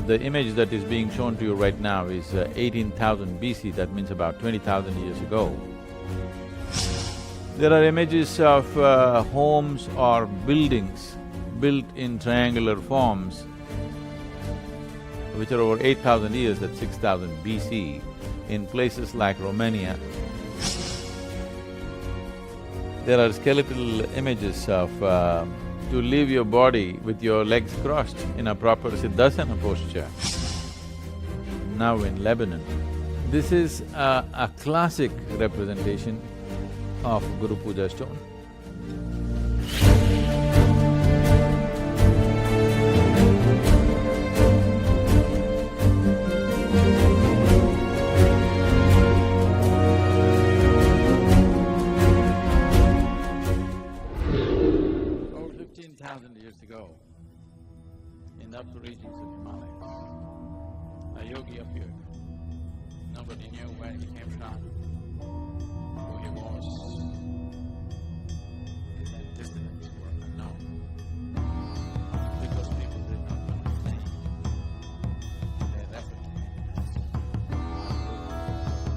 The image that is being shown to you right now is 18,000 BC, that means about 20,000 years ago. There are images of homes or buildings built in triangular forms, which are over 8,000 years, that's 6,000 BC, in places like Romania. There are skeletal images of to leave your body with your legs crossed in a proper siddhasana posture. Now in Lebanon. This is a classic representation of Guru Puja stone. Over 15,000 years ago, in the upper regions of Himalayas, a yogi appeared. Nobody knew where he came from, who he was. His antecedents were unknown, because people did not know his name. They referred to him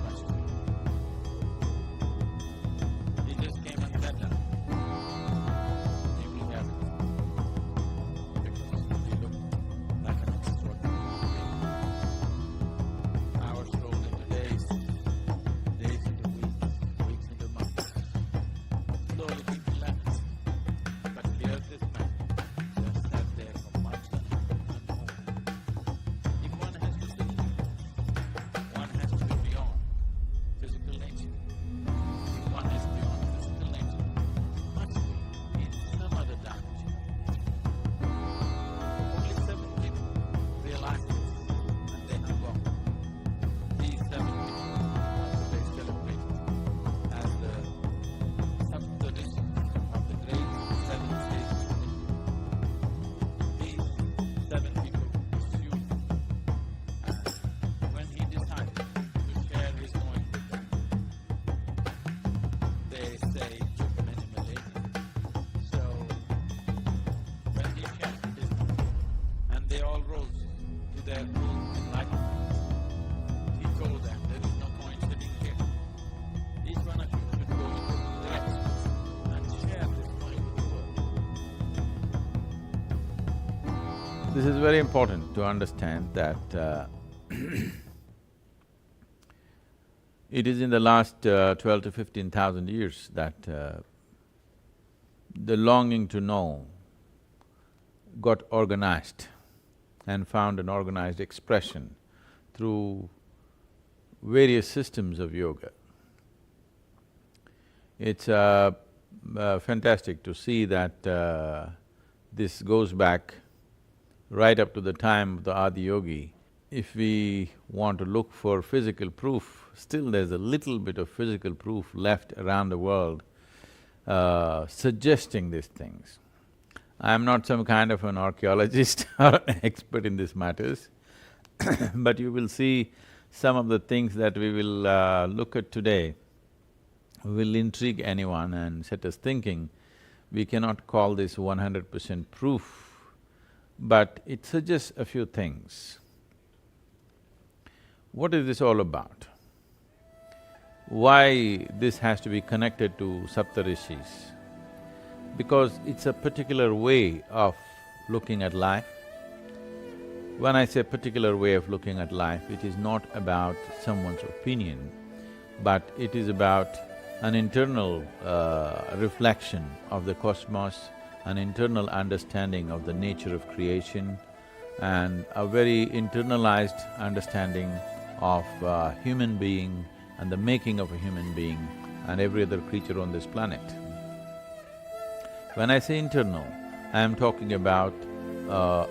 as He just came and sat down. He looked at it, because he looked like an extraordinary being. Hours rolled into days, days into weeks, weeks into months. Slowly people left, but here this man just sat there for months unmoved. If one has to see, one has to be beyond physical nature. If one is beyond physical nature, must be in some other dimension. Only 7 people realize this, and they have gone. These 7 people are today celebrated as the sub-tradition of the great 7 sages of India. These 7 people pursued him, and when he decided to share his knowing with them, they say it took many millennia. So, when he shared his knowing, and they all rose to their full enlightenment, he told them, there is no point sitting here. Each one of you should go into the directions and share this knowing with the world. This is very important to understand that it is in the last 12 to 15,000 years that the longing to know got organized and found an organized expression through various systems of yoga. It's fantastic to see that this goes back right up to the time of the Adi Yogi. If we want to look for physical proof, still there's a little bit of physical proof left around the world suggesting these things. I'm not some kind of an archaeologist or an expert in these matters, but you will see some of the things that we will look at today will intrigue anyone and set us thinking. We cannot call this 100% proof, but it suggests a few things. What is this all about? Why this has to be connected to Saptarishis? Because it's a particular way of looking at life. When I say particular way of looking at life, it is not about someone's opinion, but it is about an internal reflection of the cosmos, an internal understanding of the nature of creation, and a very internalized understanding of human being and the making of a human being and every other creature on this planet. When I say internal, I am talking about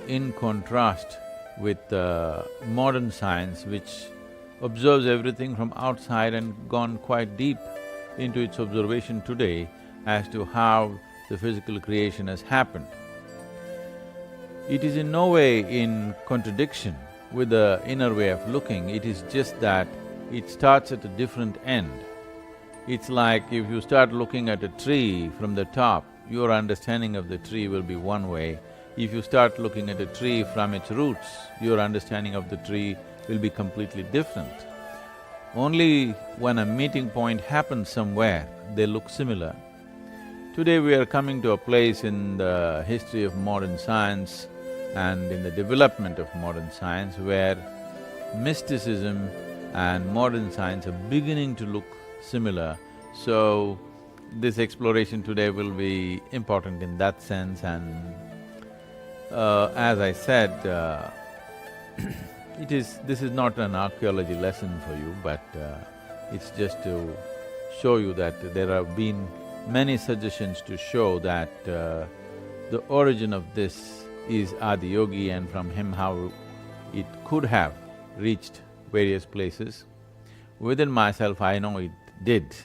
in contrast with modern science, which observes everything from outside and gone quite deep into its observation today as to how the physical creation has happened. It is in no way in contradiction with the inner way of looking, it is just that it starts at a different end. It's like if you start looking at a tree from the top, your understanding of the tree will be one way. If you start looking at a tree from its roots, your understanding of the tree will be completely different. Only when a meeting point happens somewhere, they look similar. Today we are coming to a place in the history of modern science and in the development of modern science where mysticism and modern science are beginning to look similar. So, this exploration today will be important in that sense, and as I said, this is not an archaeology lesson for you, but it's just to show you that there have been many suggestions to show that the origin of this is Adi Yogi, and from him how it could have reached various places. Within myself, I know it did,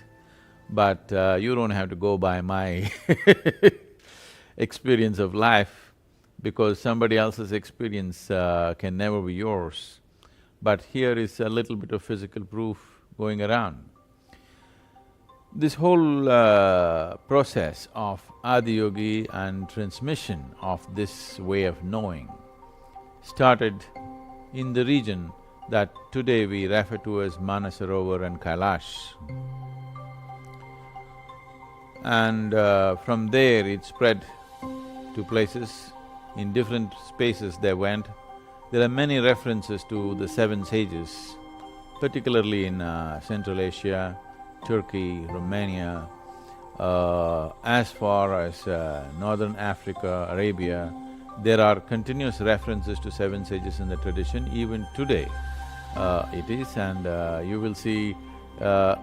but you don't have to go by my experience of life, because somebody else's experience can never be yours. But here is a little bit of physical proof going around. This whole process of Adi Yogi and transmission of this way of knowing started in the region that today we refer to as Manasarovar and Kailash. And from there it spread to places. In different spaces they went. There are many references to the seven sages, particularly in Central Asia, Turkey, Romania, as far as Northern Africa, Arabia. There are continuous references to seven sages in the tradition, even today it is, and you will see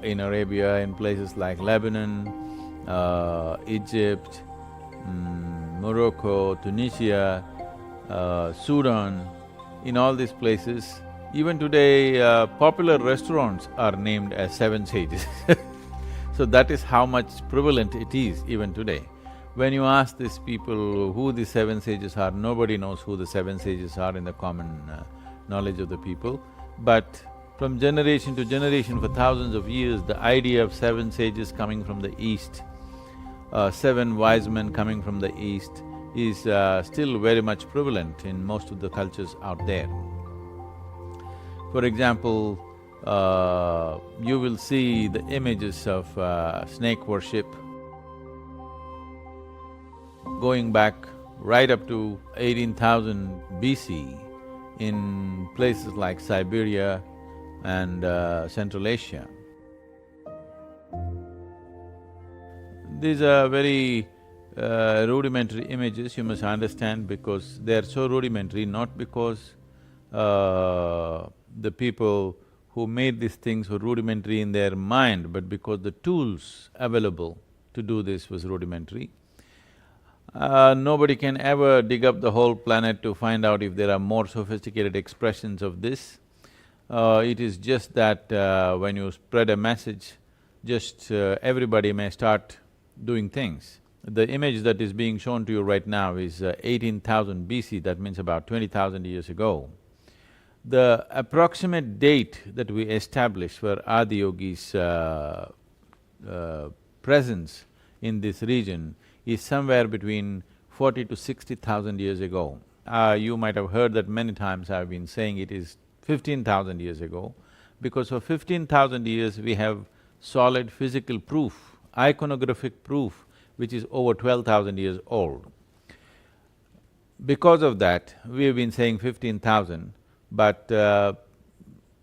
in Arabia, in places like Lebanon, Egypt, Morocco, Tunisia, Sudan, in all these places, even today popular restaurants are named as seven sages So that is how much prevalent it is even today. When you ask these people who the seven sages are, nobody knows who the seven sages are in the common knowledge of the people. But from generation to generation for thousands of years, the idea of seven sages coming from the east, seven wise men coming from the east is still very much prevalent in most of the cultures out there. For example, you will see the images of snake worship going back right up to 18,000 BC in places like Siberia and Central Asia. These are very rudimentary images, you must understand, because they are so rudimentary, not because the people who made these things were rudimentary in their mind, but because the tools available to do this was rudimentary. Nobody can ever dig up the whole planet to find out if there are more sophisticated expressions of this. It is just that when you spread a message, just everybody may start doing things. The image that is being shown to you right now is 18,000 BC, that means about 20,000 years ago. The approximate date that we established for Adi Yogi's presence in this region is somewhere between 40 to 60,000 years ago. You might have heard that many times I've been saying it is 15,000 years ago, because for 15,000 years we have solid physical proof, iconographic proof, which is over 12,000 years old. Because of that, we have been saying 15,000, but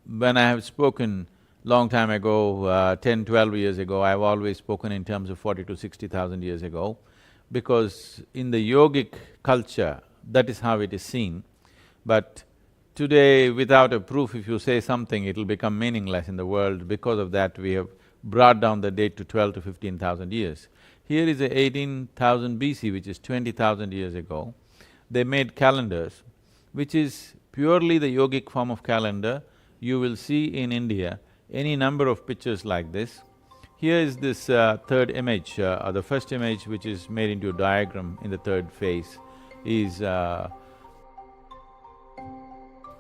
when I have spoken long time ago, 10, 12 years ago, I've always spoken in terms of 40 to 60,000 years ago, because in the yogic culture, that is how it is seen. But today, without a proof, if you say something, it'll become meaningless in the world. Because of that, we have brought down the date to 12 to 15,000 years. Here is a 18,000 BC, which is 20,000 years ago. They made calendars, which is purely the yogic form of calendar. You will see in India any number of pictures like this. Here is this third image, or the first image which is made into a diagram in the third phase, is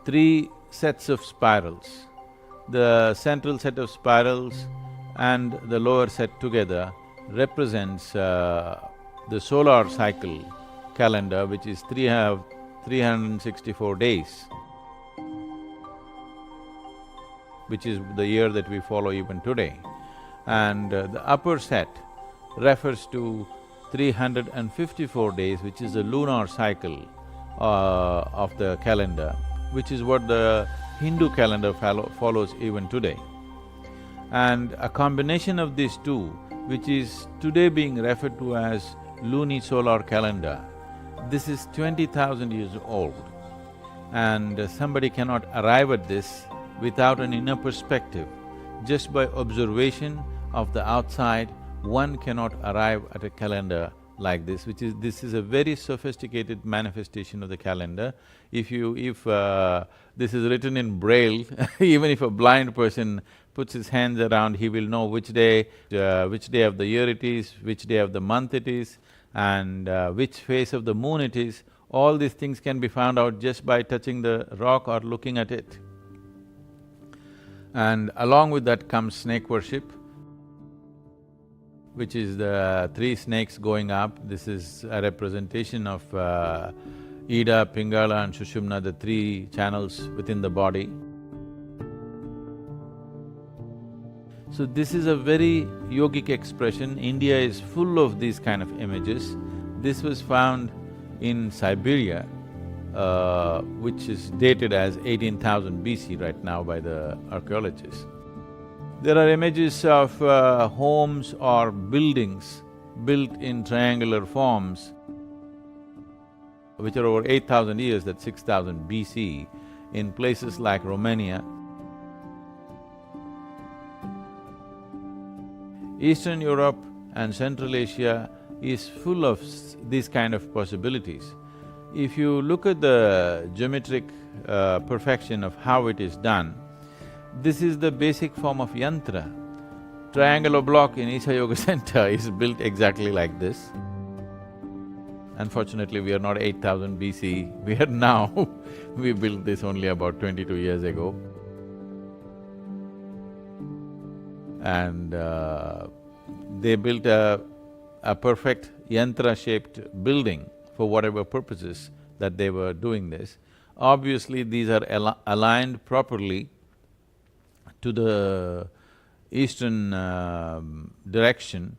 three sets of spirals. The central set of spirals and the lower set together represents the solar cycle calendar, which is 364 days, which is the year that we follow even today. And the upper set refers to 354 days, which is the lunar cycle of the calendar, which is what the Hindu calendar follows even today. And a combination of these two, which is today being referred to as lunisolar calendar, this is 20,000 years old. And somebody cannot arrive at this without an inner perspective. Just by observation of the outside, one cannot arrive at a calendar like this, this is a very sophisticated manifestation of the calendar. If this is written in Braille, even if a blind person puts his hands around, he will know which day of the year it is, which day of the month it is, and which phase of the moon it is. All these things can be found out just by touching the rock or looking at it. And along with that comes snake worship, which is the three snakes going up. This is a representation of Ida, Pingala and Sushumna, the three channels within the body. So this is a very yogic expression. India is full of these kind of images. This was found in Siberia, which is dated as 18,000 BC right now by the archaeologists. There are images of homes or buildings built in triangular forms, which are over 8,000 years, that's 6,000 BC, in places like Romania. Eastern Europe and Central Asia is full of these kind of possibilities. If you look at the geometric perfection of how it is done, this is the basic form of yantra. Triangular block in Isha Yoga Center is built exactly like this. Unfortunately, we are not 8,000 BC, we are now we built this only about 22 years ago. And they built a perfect yantra-shaped building for whatever purposes that they were doing this. Obviously, these are aligned properly to the eastern direction,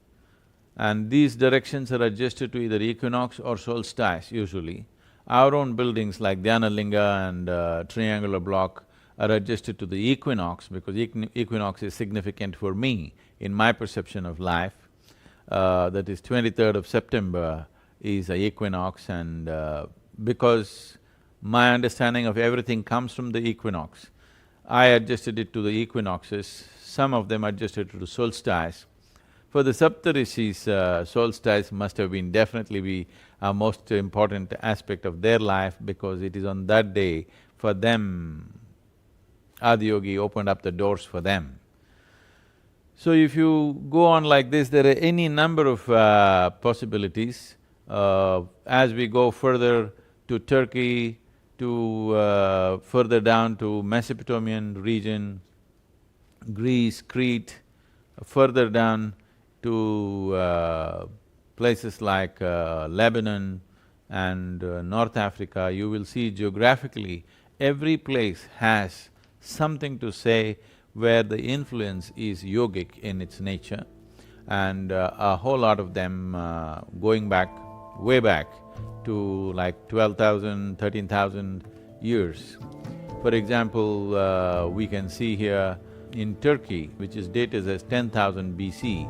and these directions are adjusted to either equinox or solstice usually. Our own buildings like Dhyanalinga and triangular block are adjusted to the equinox because equinox is significant for me in my perception of life. That is 23rd of September is a equinox, and because my understanding of everything comes from the equinox, I adjusted it to the equinoxes, some of them adjusted to the solstice. For the Saptarishis, solstice must have been definitely be a most important aspect of their life because it is on that day, for them, Adiyogi opened up the doors for them. So if you go on like this, there are any number of possibilities. As we go further to Turkey, to further down to Mesopotamian region, Greece, Crete, further down to places like Lebanon and North Africa, you will see geographically every place has something to say where the influence is yogic in its nature, and a whole lot of them going back, way back to like 12,000, 13,000 years. For example, we can see here in Turkey, which is dated as 10,000 BC.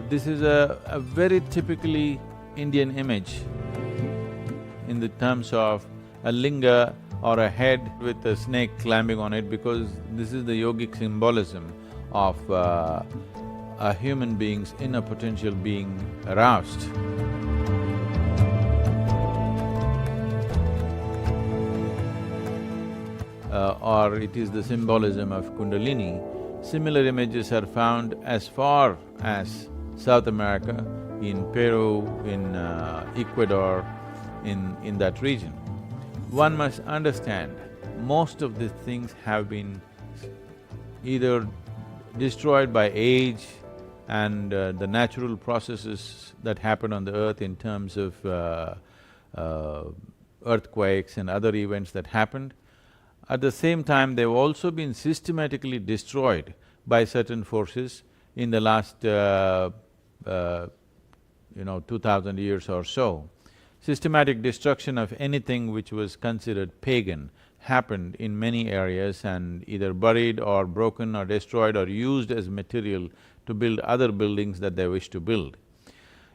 This is a very typically Indian image in the terms of a linga or a head with a snake climbing on it, because this is the yogic symbolism of a human being's inner potential being aroused. Or it is the symbolism of Kundalini. Similar images are found as far as South America, in Peru, in Ecuador, in that region. One must understand, most of these things have been either destroyed by age and the natural processes that happen on the earth in terms of earthquakes and other events that happened. At the same time, they've also been systematically destroyed by certain forces in the last 2000 years or so. Systematic destruction of anything which was considered pagan happened in many areas and either buried or broken or destroyed or used as material to build other buildings that they wish to build.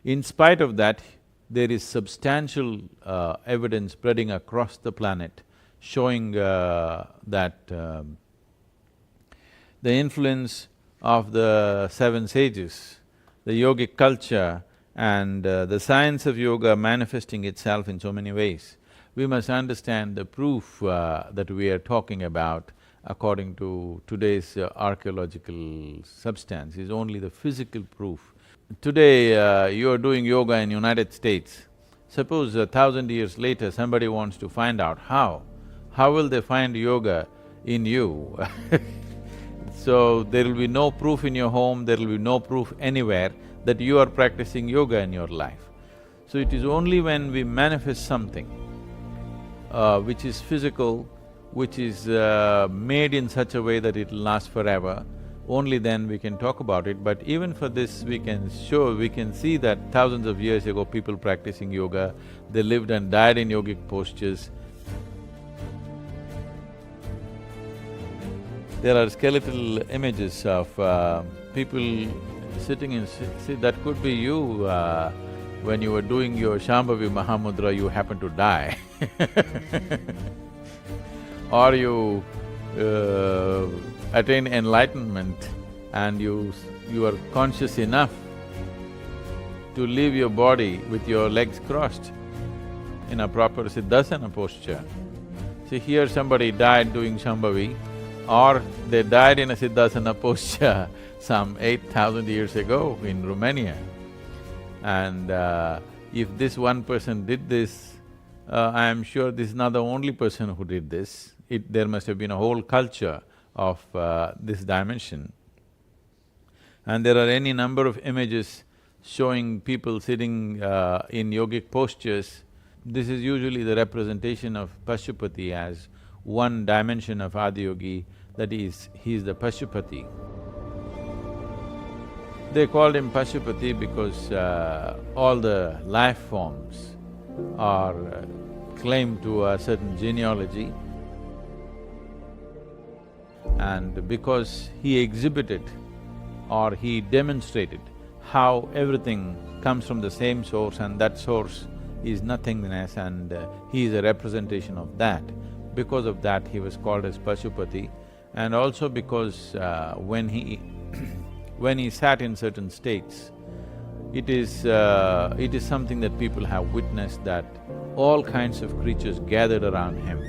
In spite of that, there is substantial evidence spreading across the planet showing that the influence of the seven sages, the yogic culture and the science of yoga manifesting itself in so many ways. We must understand the proof that we are talking about according to today's archaeological substance is only the physical proof. Today, you are doing yoga in United States. Suppose 1,000 years later somebody wants to find out how will they find yoga in you? So, there will be no proof in your home, there will be no proof anywhere that you are practicing yoga in your life. So, it is only when we manifest something which is physical, which is made in such a way that it will last forever, only then we can talk about it. But even for this, we can see that thousands of years ago people practicing yoga, they lived and died in yogic postures. There are skeletal images of people sitting in… See, that could be you when you were doing your Shambhavi Mahamudra, you happened to die or you attain enlightenment and you are conscious enough to leave your body with your legs crossed in a proper Siddhasana posture. See, here somebody died doing Shambhavi, or they died in a Siddhasana posture some 8,000 years ago in Romania. And if this one person did this, I am sure this is not the only person who did this. There must have been a whole culture of this dimension. And there are any number of images showing people sitting in yogic postures. This is usually the representation of Pashupati as one dimension of Adiyogi, that is, he is the Pashupati. They called him Pashupati because all the life forms are claimed to a certain genealogy, and because he exhibited or he demonstrated how everything comes from the same source and that source is nothingness and he is a representation of that. Because of that, he was called as Pashupati, and also because when he when he sat in certain states, it is something that people have witnessed, that all kinds of creatures gathered around him.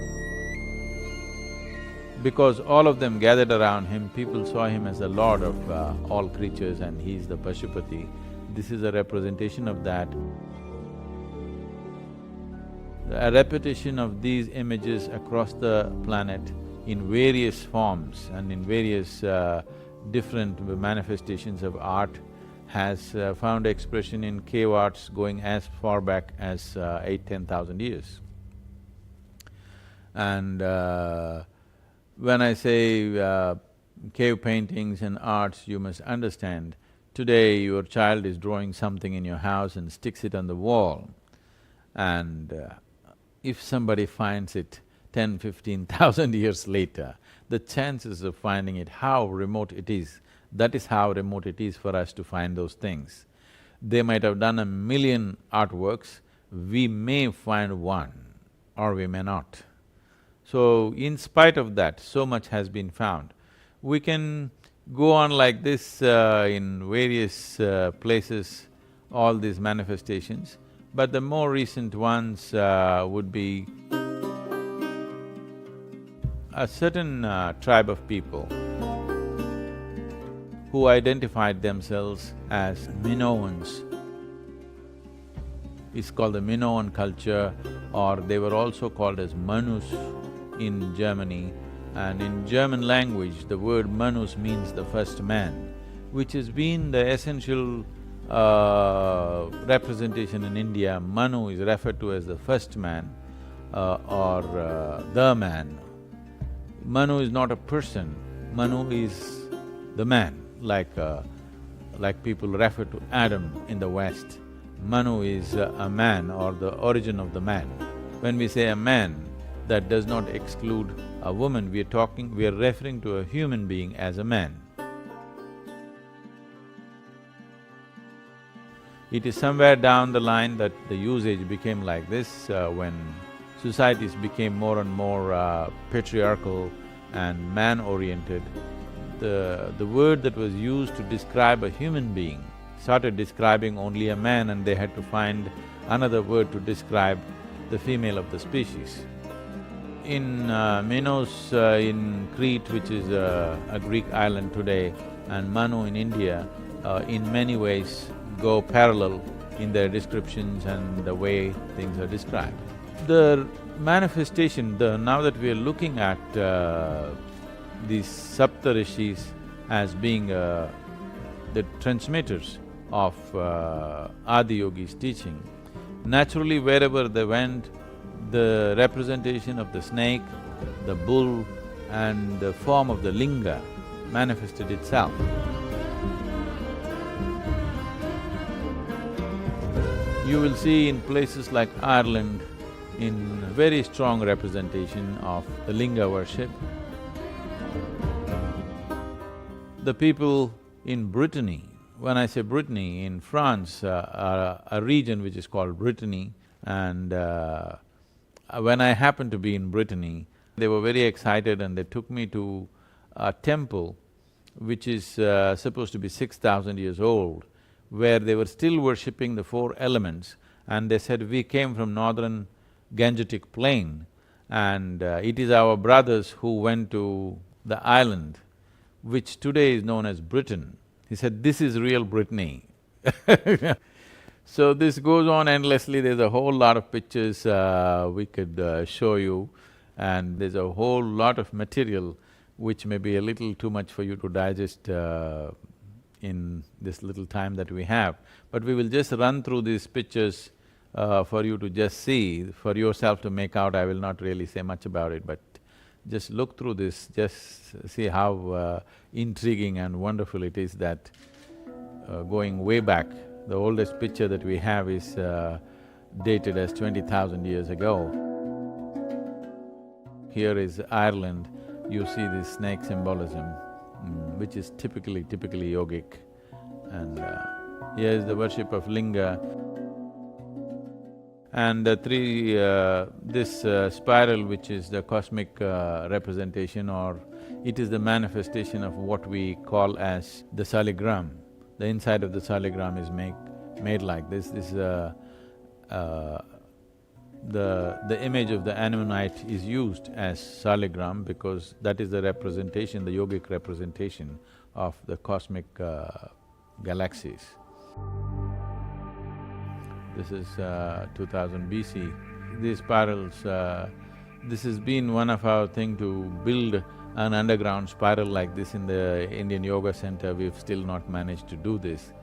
Because all of them gathered around him, people saw him as the lord of all creatures and he is the Pashupati. This is a representation of that. A repetition of these images across the planet in various forms and in various different manifestations of art has found expression in cave arts going as far back as 8,000–10,000 years. And when I say cave paintings and arts, you must understand, today your child is drawing something in your house and sticks it on the wall, and if somebody finds it 10–15,000 years later, the chances of finding it, how remote it is, that is how remote it is for us to find those things. They might have done 1,000,000 artworks, we may find one or we may not. So, in spite of that, so much has been found. We can go on like this in various places, all these manifestations, but the more recent ones would be a certain tribe of people who identified themselves as Minoans. It's called the Minoan culture, or they were also called as Manus in Germany. And in German language, the word Manus means the first man. which has been the essential representation in India. Manu is referred to as the first man or the man. Manu is not a person, Manu is the man, like people refer to Adam in the West. Manu is a man or the origin of the man. When we say a man, that does not exclude a woman, we are referring to a human being as a man. It is somewhere down the line that the usage became like this, when societies became more and more patriarchal and man-oriented. The word that was used to describe a human being started describing only a man, and they had to find another word to describe the female of the species. In Minos in Crete, which is a Greek island today, and Manu in India, in many ways go parallel in their descriptions and the way things are described. The manifestation, now that we are looking at these Saptarishis as being the transmitters of Adi Yogi's teaching, naturally wherever they went, the representation of the snake, the bull and the form of the linga manifested itself. You will see in places like Ireland, in very strong representation of the linga worship. The people in Brittany, when I say Brittany, in France, a region which is called Brittany, and when I happened to be in Brittany, they were very excited and they took me to a temple which is supposed to be 6,000 years old, where they were still worshipping the four elements, and they said, we came from northern Gangetic plain and it is our brothers who went to the island, which today is known as Britain. He said, this is real Brittany. So this goes on endlessly, there's a whole lot of pictures we could show you, and there's a whole lot of material which may be a little too much for you to digest in this little time that we have. But we will just run through these pictures for you to just see, for yourself to make out. I will not really say much about it, but just look through this, just see how intriguing and wonderful it is that going way back, the oldest picture that we have is dated as 20,000 years ago. Here is Ireland, you see this snake symbolism, which is typically yogic, and here is the worship of linga. And this spiral, which is the cosmic representation, or it is the manifestation of what we call as the saligram. The inside of the saligram is made like this. This is the image of the Ammonite is used as saligram because that is the representation, the yogic representation of the cosmic galaxies. This is 2000 BC. These spirals, this has been one of our thing to build an underground spiral like this in the Indian Yoga Center. We've still not managed to do this.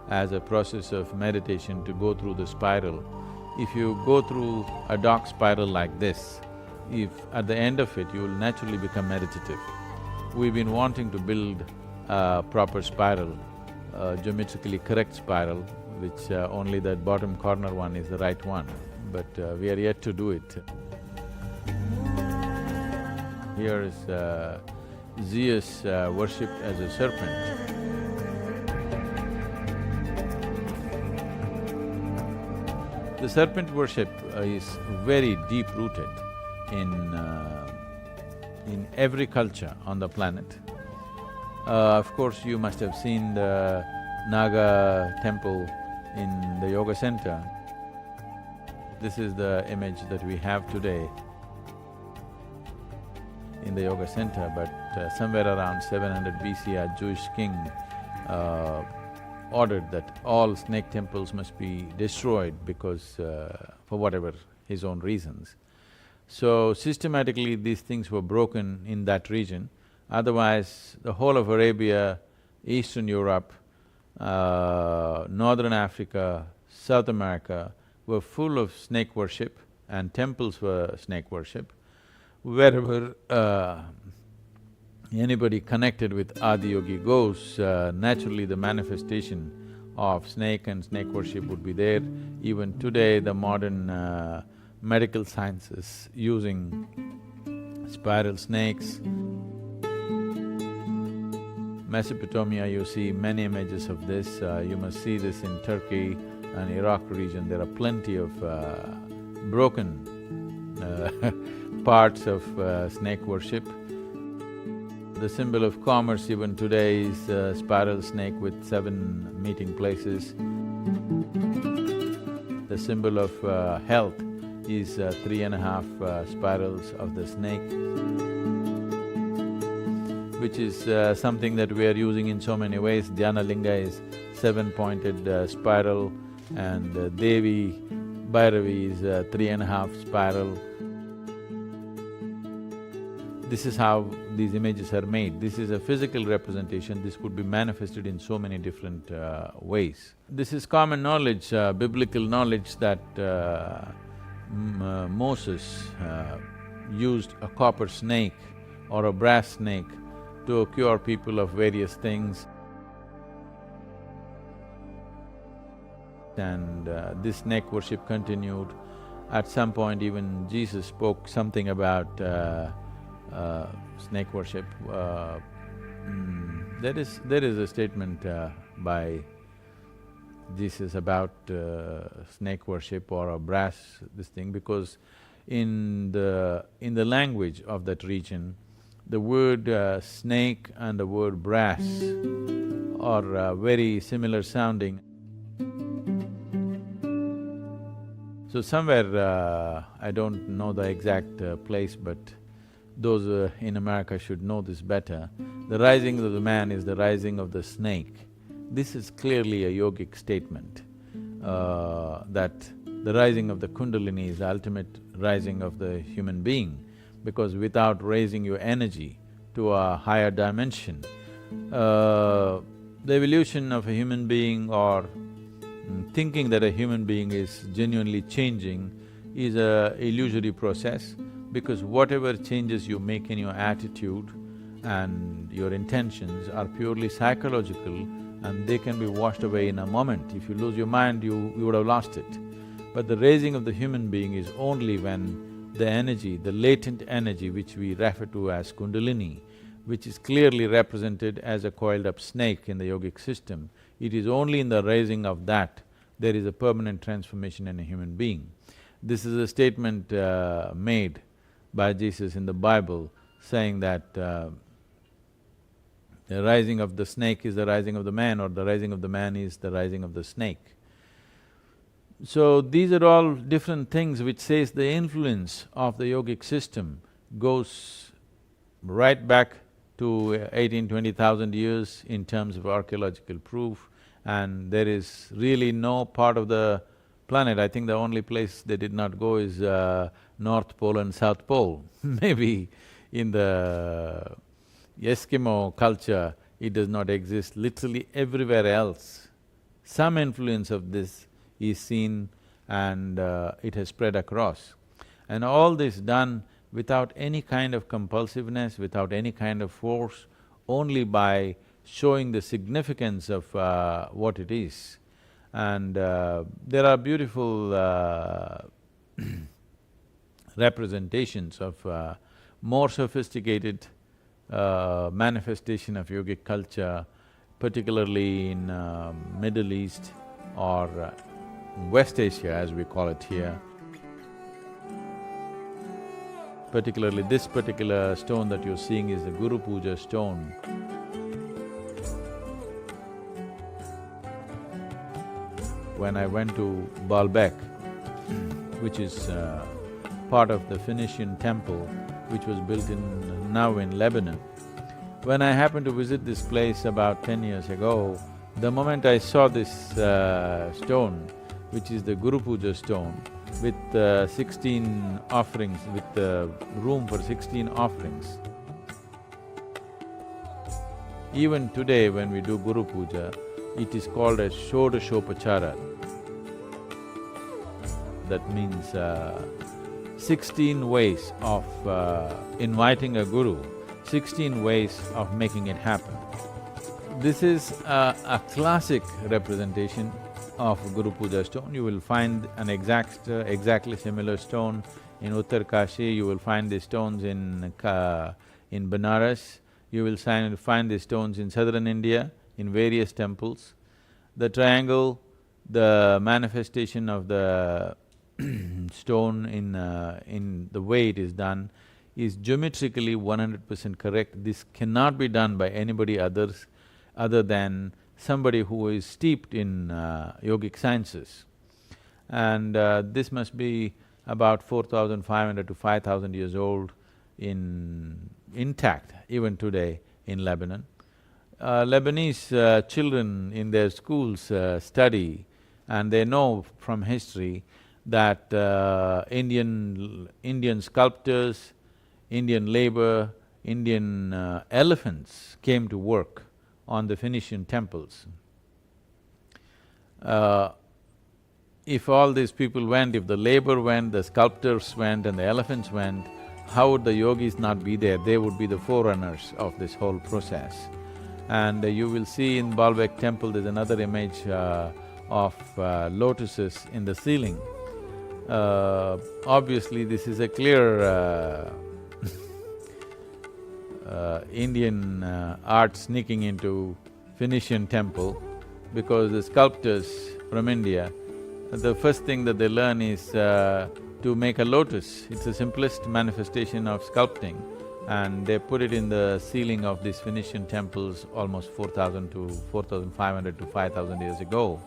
As a process of meditation to go through the spiral, if you go through a dark spiral like this, if at the end of it you will naturally become meditative. We've been wanting to build a proper spiral, geometrically correct spiral, which only that bottom corner one is the right one, but we are yet to do it. Here is Zeus worshipped as a serpent. The serpent worship is very deep-rooted in every culture on the planet. Of course, you must have seen the Naga temple in the Yoga Center. This is the image that we have today in the Yoga Center, but somewhere around 700 BC, a Jewish king ordered that all snake temples must be destroyed because for whatever his own reasons. So systematically these things were broken in that region, Otherwise, the whole of Arabia, Eastern Europe, Northern Africa, South America were full of snake worship, and temples were snake worship. Wherever anybody connected with Adiyogi goes, naturally the manifestation of snake and snake worship would be there. Even today, the modern medical sciences using spiral snakes. Mesopotamia, you see many images of this. You must see this in Turkey and Iraq region. There are plenty of broken parts of snake worship. The symbol of commerce even today is a spiral snake with 7 meeting places. The symbol of health is 3.5 spirals of the snake, which is something that we are using in so many ways. Dhyanalinga is 7-pointed spiral, and Devi Bhairavi is 3.5 spiral. This is how these images are made. This is a physical representation. This could be manifested in so many different ways. This is common knowledge, biblical knowledge, that Moses used a copper snake or a brass snake to cure people of various things. And this snake worship continued. At some point even Jesus spoke something about snake worship. There is a statement by Jesus about snake worship or a brass this thing, because in the language of that region, the word snake and the word brass are very similar sounding. So somewhere, I don't know the exact place, but those in America should know this better. The rising of the man is the rising of the snake. This is clearly a yogic statement, that the rising of the kundalini is the ultimate rising of the human being, because without raising your energy to a higher dimension, the evolution of a human being or thinking that a human being is genuinely changing is a illusory process, because whatever changes you make in your attitude and your intentions are purely psychological, and they can be washed away in a moment. If you lose your mind, you would have lost it. But the raising of the human being is only when the energy, the latent energy which we refer to as kundalini, which is clearly represented as a coiled-up snake in the yogic system, it is only in the raising of that there is a permanent transformation in a human being. This is a statement made by Jesus in the Bible, saying that the rising of the snake is the rising of the man, or the rising of the man is the rising of the snake. So these are all different things which says the influence of the yogic system goes right back to 18,000–20,000 years in terms of archaeological proof, and there is really no part of the planet, I think the only place they did not go is North Pole and South Pole. Maybe in the Eskimo culture, it does not exist. Literally everywhere else, some influence of this is seen, and it has spread across. And all this done without any kind of compulsiveness, without any kind of force, only by showing the significance of what it is. And there are beautiful representations of more sophisticated manifestation of yogic culture, particularly in Middle East or West Asia as we call it here. Particularly this particular stone that you're seeing is the Guru Puja stone. When I went to Baalbek, which is part of the Phoenician temple which was built now in Lebanon, when I happened to visit this place about 10 years ago, the moment I saw this stone, which is the Guru Puja stone, with 16 offerings, with room for 16 offerings, Even today when we do Guru Puja, it is called as Shodashopachara. That means 16 ways of inviting a guru, 16 ways of making it happen. This is a classic representation of Guru Puja stone. You will find an exactly similar stone in Uttar Kashi, you will find these stones in Benares, you will find these stones in southern India, in various temples. The triangle, the manifestation of the stone in the way it is done is geometrically 100% correct. This cannot be done by anybody other than somebody who is steeped in yogic sciences. And this must be about 4,500 to 5,000 years old intact even today in Lebanon. Lebanese children in their schools study and they know from history that Indian sculptors, Indian labor, Indian elephants came to work on the Phoenician temples. If all these people went, if the labor went, the sculptors went and the elephants went, how would the yogis not be there? They would be the forerunners of this whole process. And you will see in Baalbek temple there's another image of lotuses in the ceiling. Obviously this is a clear Indian art sneaking into Phoenician temple, because the sculptors from India, the first thing that they learn is to make a lotus. It's the simplest manifestation of sculpting, and they put it in the ceiling of these Phoenician temples almost 4,000 to 4,500 to 5,000 years ago.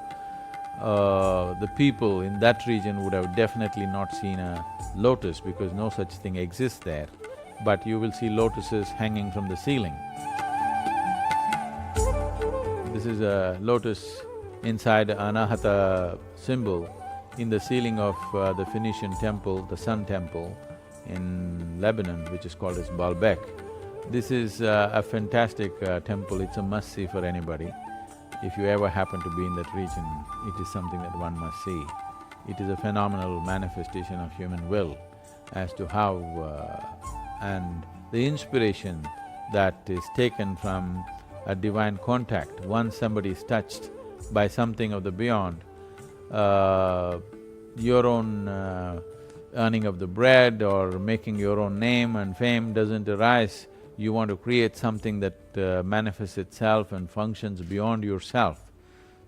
The people in that region would have definitely not seen a lotus because no such thing exists there, but you will see lotuses hanging from the ceiling. This is a lotus inside Anahata symbol in the ceiling of the Phoenician temple, the Sun Temple in Lebanon, which is called as Baalbek. This is a fantastic temple, it's a must-see for anybody. If you ever happen to be in that region, it is something that one must see. It is a phenomenal manifestation of human will as to how and the inspiration that is taken from a divine contact. Once somebody is touched by something of the beyond, your own earning of the bread or making your own name and fame doesn't arise. You want to create something that manifests itself and functions beyond yourself.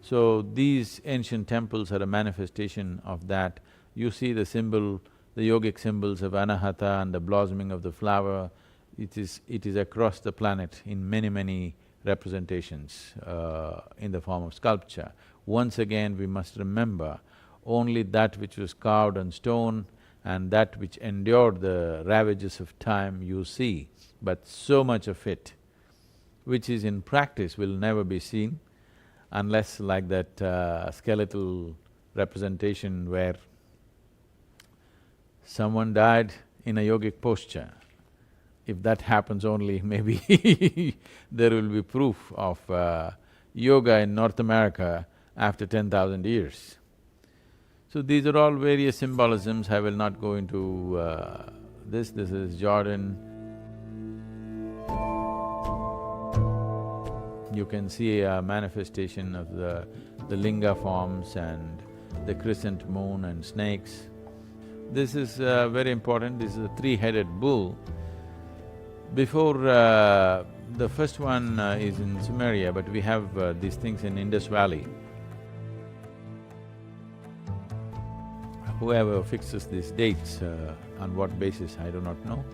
So these ancient temples are a manifestation of that. You see the symbol, the yogic symbols of Anahata and the blossoming of the flower, it is across the planet in many representations in the form of sculpture. Once again, we must remember, only that which was carved on stone and that which endured the ravages of time you see, but so much of it, which is in practice, will never be seen unless like that skeletal representation where someone died in a yogic posture. If that happens only, maybe there will be proof of yoga in North America after 10,000 years. So these are all various symbolisms, I will not go into this. This is Jordan. You can see a manifestation of the linga forms and the crescent moon and snakes. This is very important, this is a three-headed bull. Before, the first one is in Sumeria, but we have these things in Indus Valley. Whoever fixes these dates, on what basis, I do not know.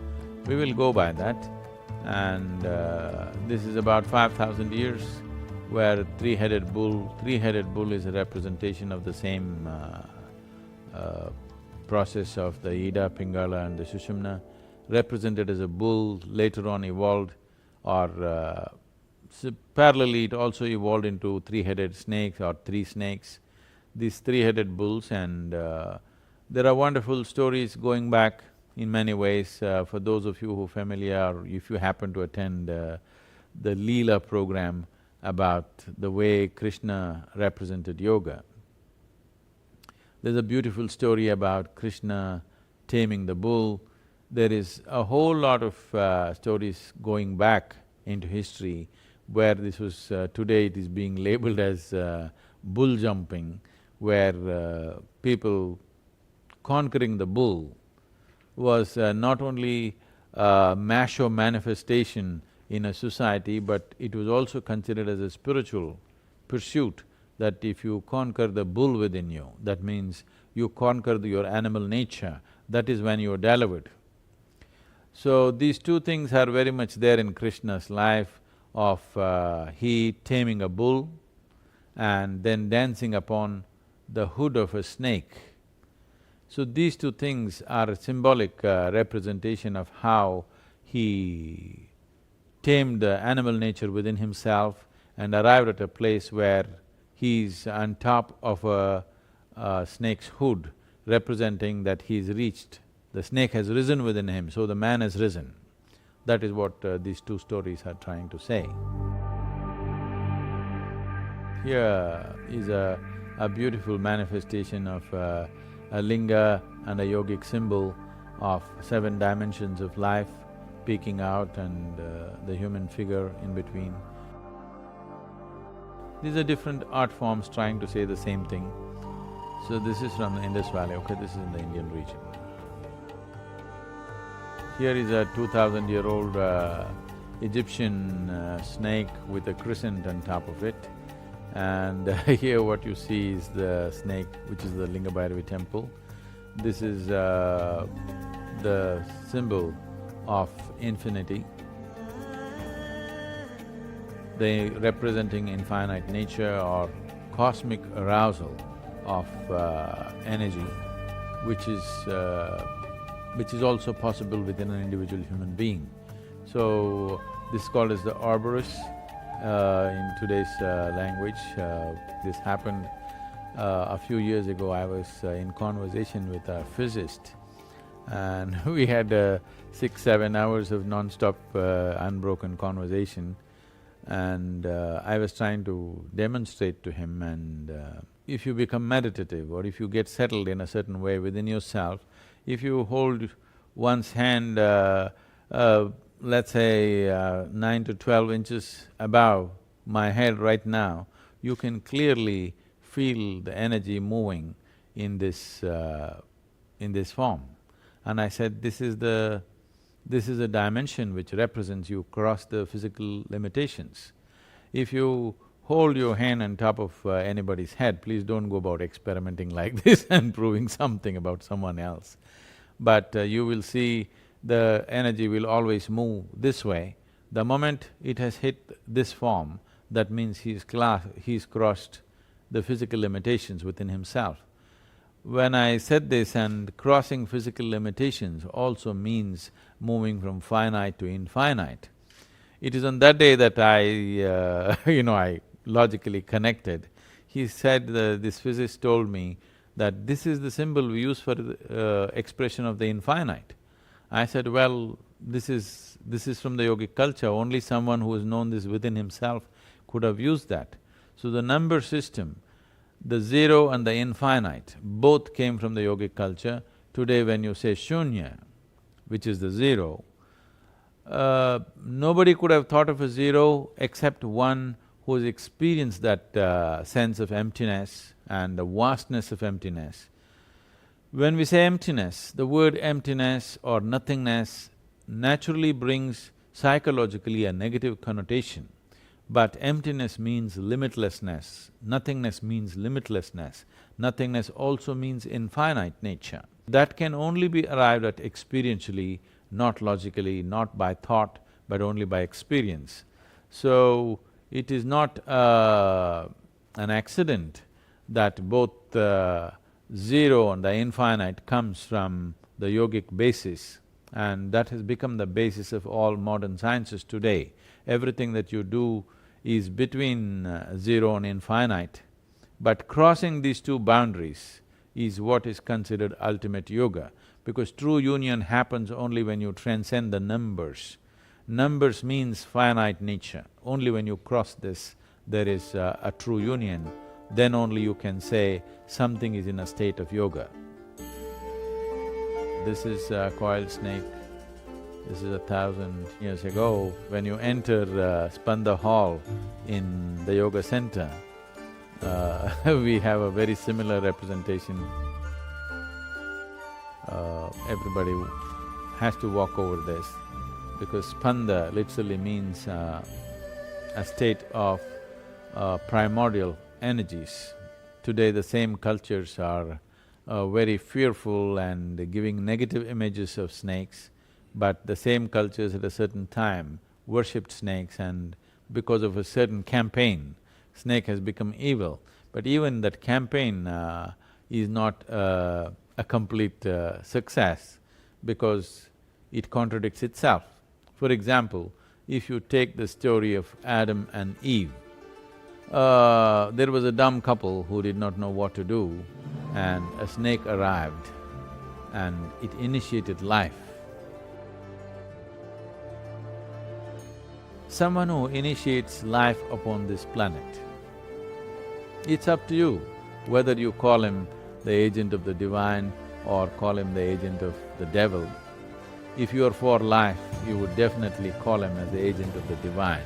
We will go by that. And this is about 5,000 years where three-headed bull is a representation of the same process of the Ida, Pingala and the Sushumna, represented as a bull, later on evolved, or parallelly it also evolved into three-headed snakes or three snakes, these three-headed bulls. And there are wonderful stories going back in many ways. For those of you who are familiar, or if you happen to attend the Leela program about the way Krishna represented yoga. There's a beautiful story about Krishna taming the bull. There is a whole lot of stories going back into history where this was… today it is being labeled as bull jumping, where people conquering the bull was not only a macho manifestation in a society, but it was also considered as a spiritual pursuit, that if you conquer the bull within you, that means you conquer your animal nature, that is when you are delivered. So these two things are very much there in Krishna's life of he taming a bull and then dancing upon the hood of a snake. So these two things are a symbolic representation of how he tamed the animal nature within himself and arrived at a place where he's on top of a snake's hood, representing that he's reached… the snake has risen within him, so the man has risen. That is what these two stories are trying to say. Here is a beautiful manifestation of a linga and a yogic symbol of 7 dimensions of life peeking out and the human figure in between. These are different art forms trying to say the same thing. So this is from the Indus Valley, okay, this is in the Indian region. Here is a 2000-year-old Egyptian snake with a crescent on top of it. And here what you see is the snake, which is the Linga Bhairavi temple. This is the symbol of infinity, they representing infinite nature or cosmic arousal of energy, which is also possible within an individual human being. So, this is called as the Ouroboros in today's language. This happened a few years ago. I was in conversation with a physicist and we had 6–7 hours of non-stop unbroken conversation, and I was trying to demonstrate to him, and if you become meditative or if you get settled in a certain way within yourself, if you hold one's hand let's say 9 to 12 inches above my head right now, you can clearly feel the energy moving in this form. And I said, this is a dimension which represents you cross the physical limitations. If you hold your hand on top of anybody's head, please don't go about experimenting like this and proving something about someone else. But you will see the energy will always move this way. The moment it has hit this form, that means he's crossed the physical limitations within himself. When I said this, and crossing physical limitations also means moving from finite to infinite, it is on that day that I I logically connected. He said, this physicist told me that this is the symbol we use for the expression of the infinite. I said, well, this is from the yogic culture, only someone who has known this within himself could have used that. So the number system, the zero and the infinite, both came from the yogic culture. Today when you say shunya, which is the zero, nobody could have thought of a zero except one who has experienced that sense of emptiness and the vastness of emptiness. When we say emptiness, the word emptiness or nothingness naturally brings psychologically a negative connotation. But emptiness means limitlessness, nothingness means limitlessness, nothingness also means infinite nature. That can only be arrived at experientially, not logically, not by thought, but only by experience. So, it is not an accident that both zero and the infinite comes from the yogic basis, and that has become the basis of all modern sciences today. Everything that you do is between zero and infinite, but crossing these two boundaries is what is considered ultimate yoga, because true union happens only when you transcend the numbers. Numbers means finite nature. Only when you cross this, there is a true union, then only you can say something is in a state of yoga. This is a coiled snake. This is 1,000 years ago. When you enter Spanda Hall in the yoga center, we have a very similar representation. Everybody has to walk over this, because Spanda literally means a state of primordial energies. Today the same cultures are very fearful and giving negative images of snakes, but the same cultures at a certain time worshipped snakes, and because of a certain campaign, snake has become evil. But even that campaign is not a complete success, because it contradicts itself. For example, if you take the story of Adam and Eve, there was a dumb couple who did not know what to do, and a snake arrived and it initiated life. Someone who initiates life upon this planet, it's up to you whether you call him the agent of the divine or call him the agent of the devil. If you are for life, you would definitely call him as the agent of the divine.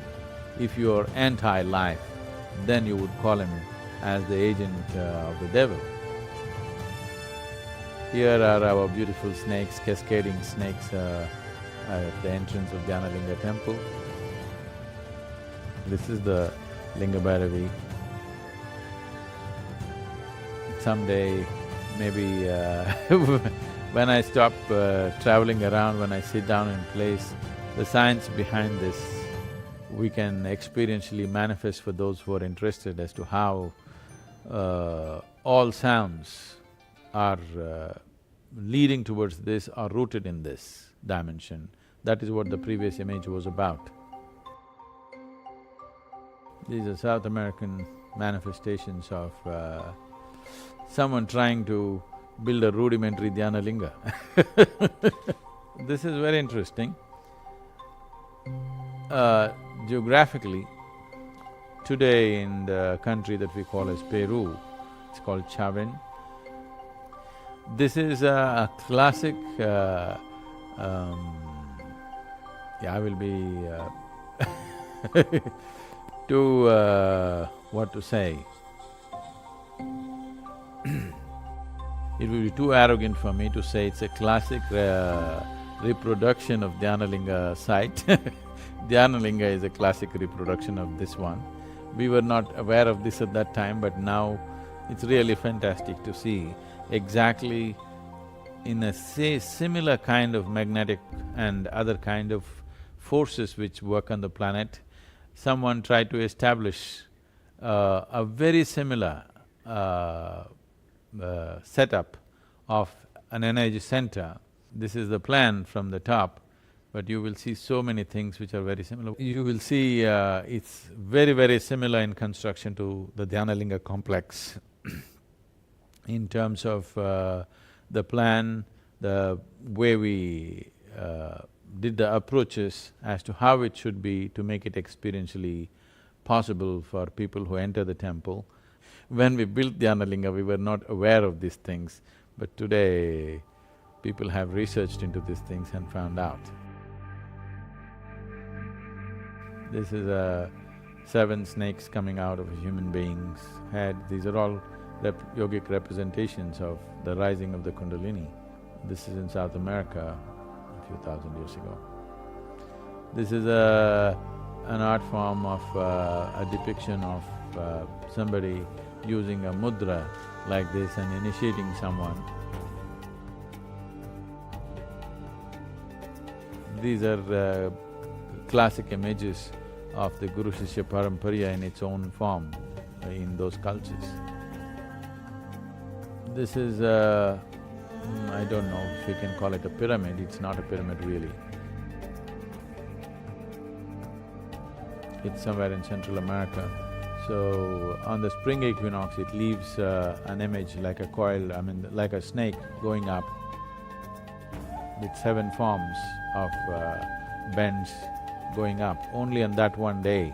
If you are anti-life, then you would call him as the agent of the devil. Here are our beautiful snakes, cascading snakes at the entrance of Dhyanalinga temple. This is the Linga Bhairavi. Someday, maybe when I stop traveling around, when I sit down in place, the science behind this we can experientially manifest for those who are interested as to how all sounds are leading towards this, are rooted in this dimension. That is what the previous image was about. These are South American manifestations of someone trying to build a rudimentary Dhyanalinga. This is very interesting. Geographically, today in the country that we call as Peru, it's called Chavin. This is a classic… I will be what to say? It will be too arrogant for me to say it's a classic reproduction of Dhyanalinga site. Dhyanalinga is a classic reproduction of this one. We were not aware of this at that time, but now it's really fantastic to see exactly in a similar kind of magnetic and other kind of forces which work on the planet. Someone tried to establish a very similar setup of an energy center. This is the plan from the top, but you will see so many things which are very similar. You will see it's very, very similar in construction to the Dhyanalinga complex in terms of the plan, the way we did the approaches as to how it should be to make it experientially possible for people who enter the temple. When we built Dhyanalinga, we were not aware of these things, but today people have researched into these things and found out. This is 7 snakes coming out of a human being's head. These are all yogic representations of the rising of the Kundalini. This is in South America a few thousand years ago. This is an art form of a depiction of somebody using a mudra like this and initiating someone. These are classic images of the Guru Shishya Parampara in its own form in those cultures. This is I don't know if you can call it a pyramid, it's not a pyramid really. It's somewhere in Central America. So, on the spring equinox, it leaves an image like a coil, like a snake going up with 7 forms of bends going up. Only on that one day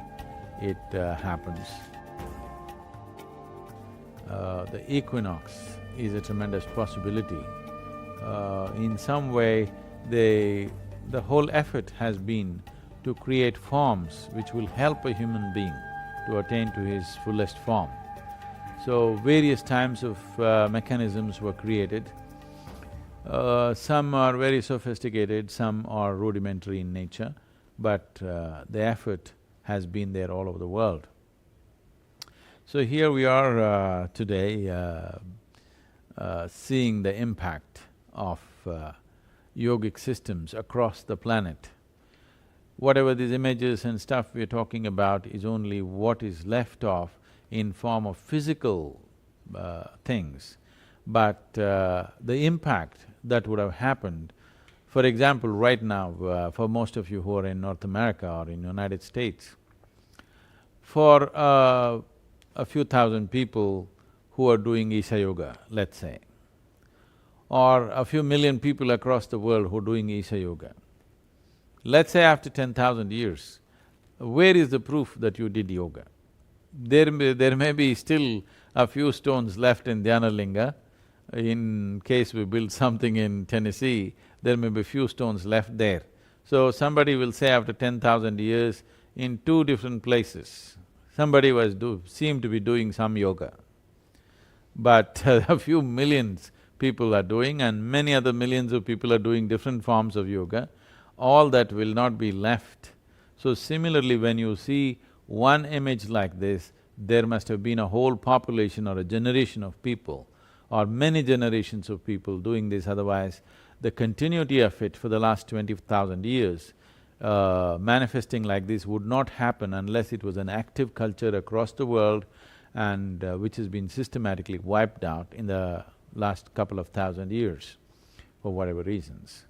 it happens. The equinox is a tremendous possibility. In some way, the whole effort has been to create forms which will help a human being to attain to his fullest form. So, various types of mechanisms were created. Some are very sophisticated, some are rudimentary in nature, but the effort has been there all over the world. So here we are today seeing the impact of yogic systems across the planet. Whatever these images and stuff we're talking about is only what is left of in form of physical things. But the impact that would have happened, for example, right now, for most of you who are in North America or in United States, for a few thousand people who are doing Isha Yoga, let's say, or a few million people across the world who are doing Isha Yoga, let's say after 10,000 years, where is the proof that you did yoga? There may be still a few stones left in Dhyanalinga. In case we build something in Tennessee, there may be few stones left there. So somebody will say after 10,000 years, in two different places, somebody seemed to be doing some yoga. But a few millions people are doing and many other millions of people are doing different forms of yoga, all that will not be left. So similarly, when you see one image like this, there must have been a whole population or a generation of people or many generations of people doing this, otherwise the continuity of it for the last 20,000 years manifesting like this would not happen unless it was an active culture across the world and which has been systematically wiped out in the last couple of thousand years for whatever reasons.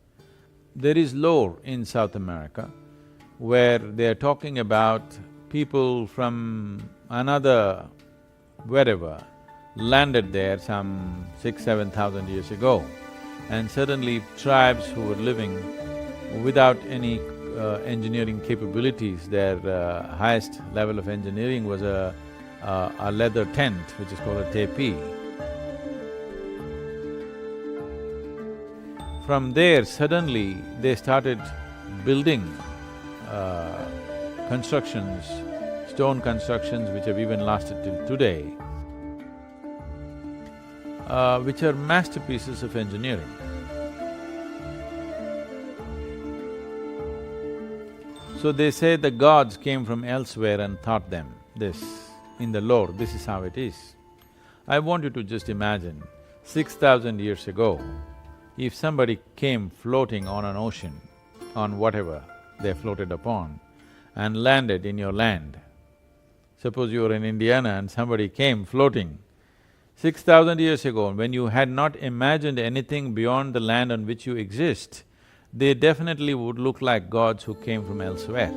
There is lore in South America where they're talking about people from another wherever landed there some 6,000–7,000 years ago, and suddenly tribes who were living without any engineering capabilities, their highest level of engineering was a leather tent which is called a tepi. From there, suddenly they started building constructions, stone constructions which have even lasted till today, which are masterpieces of engineering. So they say the gods came from elsewhere and taught them this. In the lore, this is how it is. I want you to just imagine, 6,000 years ago, if somebody came floating on an ocean, on whatever they floated upon, and landed in your land. Suppose you were in Indiana and somebody came floating. 6,000 years ago, when you had not imagined anything beyond the land on which you exist, they definitely would look like gods who came from elsewhere.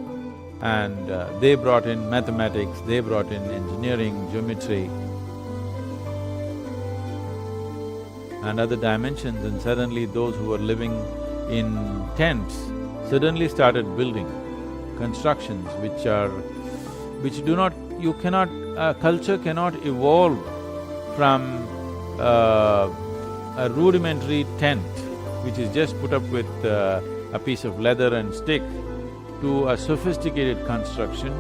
And they brought in mathematics, they brought in engineering, geometry, and other dimensions, and suddenly those who were living in tents suddenly started building constructions which do not… you cannot… culture cannot evolve from a rudimentary tent which is just put up with a piece of leather and stick to a sophisticated construction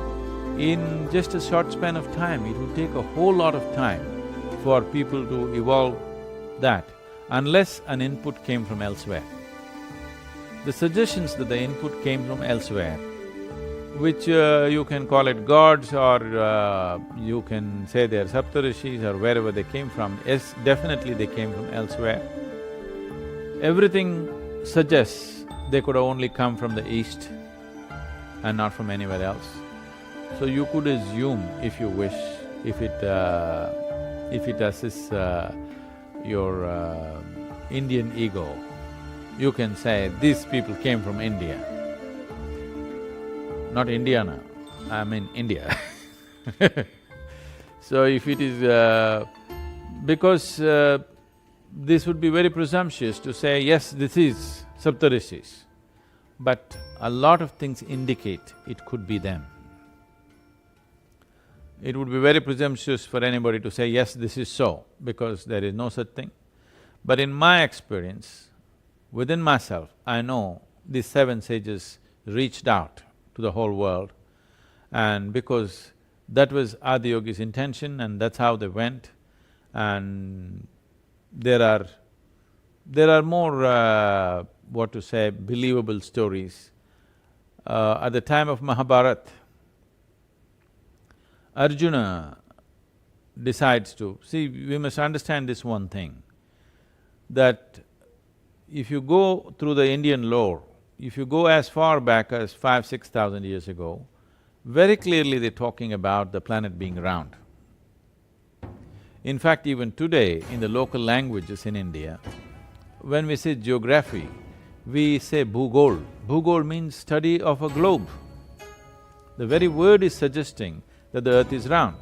in just a short span of time. It would take a whole lot of time for people to evolve that, unless an input came from elsewhere. The suggestions that the input came from elsewhere, which you can call it gods or you can say they're saptarishis or wherever they came from, yes, definitely they came from elsewhere. Everything suggests they could have only come from the east and not from anywhere else. So you could assume, if you wish, if it assists your Indian ego, you can say, these people came from India. Not Indiana, I mean India. So if it is… because this would be very presumptuous to say, yes, this is Saptarishis. but a lot of things indicate it could be them. It would be very presumptuous for anybody to say, yes, this is so, because there is no such thing. But in my experience, within myself, I know these seven sages reached out to the whole world, and because that was Adiyogi's intention and that's how they went, and there are more, what to say, believable stories. At the time of Mahabharata, Arjuna decides to… See, we must understand this one thing, that if you go through the Indian lore, if you go as far back as 5,000–6,000 years ago, very clearly they're talking about the planet being round. In fact, even today, in the local languages in India, when we say geography, we say bhugol. Bhugol means study of a globe. The very word is suggesting that the earth is round.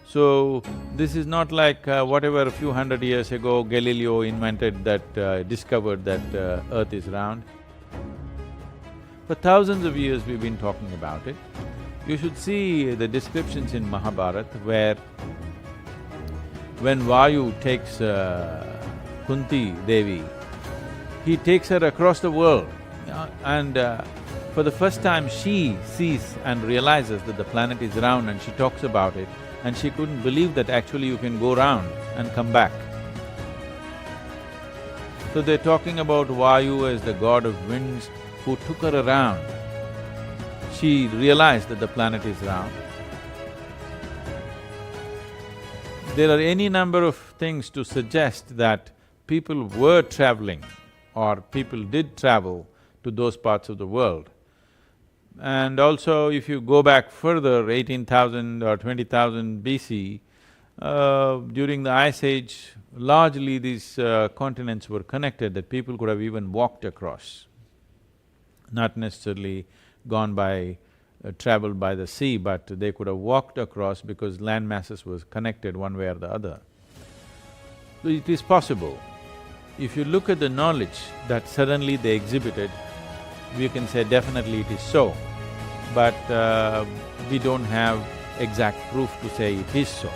So, this is not like whatever a few hundred years ago Galileo invented that… discovered that earth is round. For thousands of years we've been talking about it. You should see the descriptions in Mahabharata where when Vayu takes Kunti Devi, he takes her across the world and for the first time she sees and realizes that the planet is round, and she talks about it, and she couldn't believe that actually you can go round and come back. So they're talking about Vayu as the god of winds who took her around. She realized that the planet is round. There are any number of things to suggest that people were traveling or people did travel to those parts of the world. And also, if you go back further, 18,000 or 20,000 BC, during the Ice Age, largely these continents were connected, that people could have even walked across. Not necessarily gone by… travelled by the sea, but they could have walked across because land masses was connected one way or the other. So it is possible. If you look at the knowledge that suddenly they exhibited, we can say definitely it is so, but we don't have exact proof to say it is so.